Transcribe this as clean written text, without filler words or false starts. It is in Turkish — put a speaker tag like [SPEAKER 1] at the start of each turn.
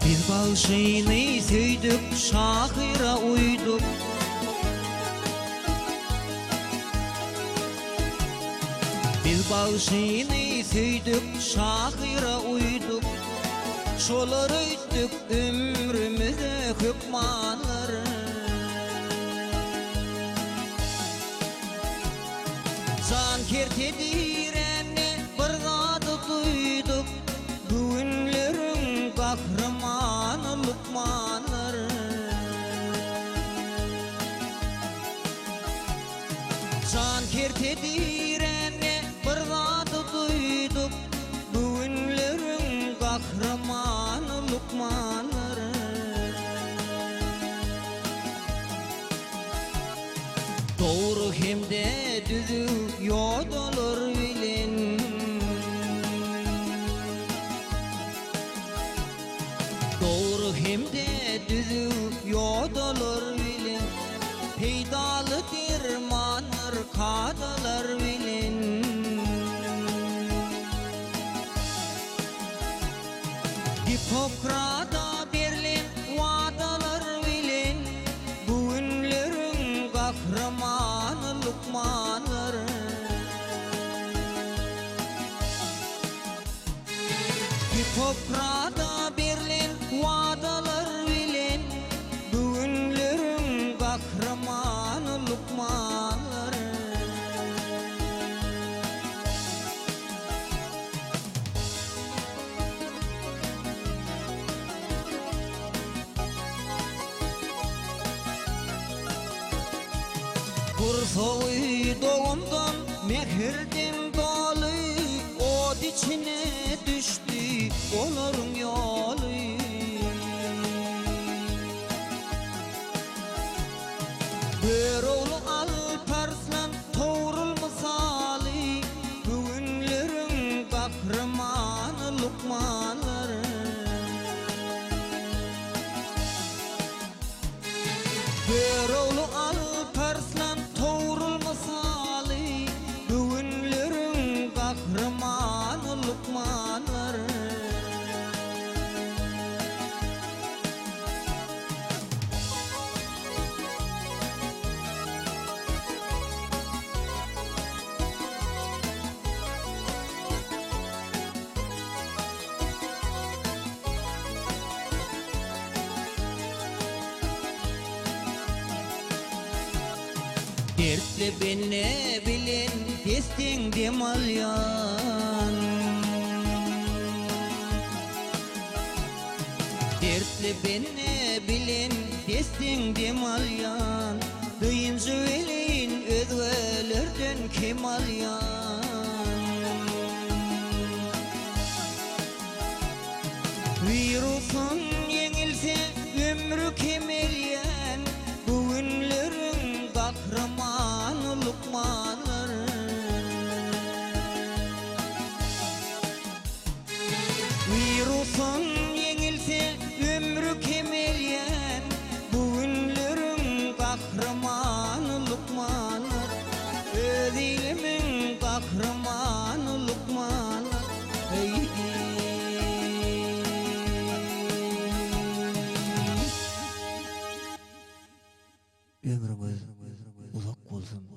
[SPEAKER 1] Biz bağışını söydük, şahira uyduk. Biz bağışını söydük, şahira uyduk. Şolar öydük ömrümüze hükmanları. Can kertedireni bir zadı duyduk. Güünlerin kahramanı lukmanları. Can kertedireni bir zadı duyduk. Güünlerin kahramanı lukmanları. Doğru hem de düzü yoldalar bilin. Doğru hem de düzü yoldalar bilin. Peydalı dermanır kadalar bilin. Hipokrata berlin vadalar bilin. Güünlerin kahramanı lukmanları. Hipokrata berlin vadalar bilin. Güünlerin kahramanı lukmanları. Kursağı doğumdan mehirdim dolu. Od içine düştü onların yolu. Bir oğlu Alparslan Toğrul misali. Güünlerin kahramanı lukmanları. Bir oğlu Alparslan Toğrul misali. Güünlerin kahramanı lukmanları. Dertli beni bilin destin demalyan. Dertli beni bilin destin demalyan. Duyuncu elin özvelerden kemalyan. Virusun yenilse ömrü kemelyen. Güünlerin kahramanı lukmanları. Virusun yenilse ömrü kemelyen. Güünlerin kahramanı lukmanları. Öz ilimin kahramanı lukmanları. Ömrümüz uzak olsun.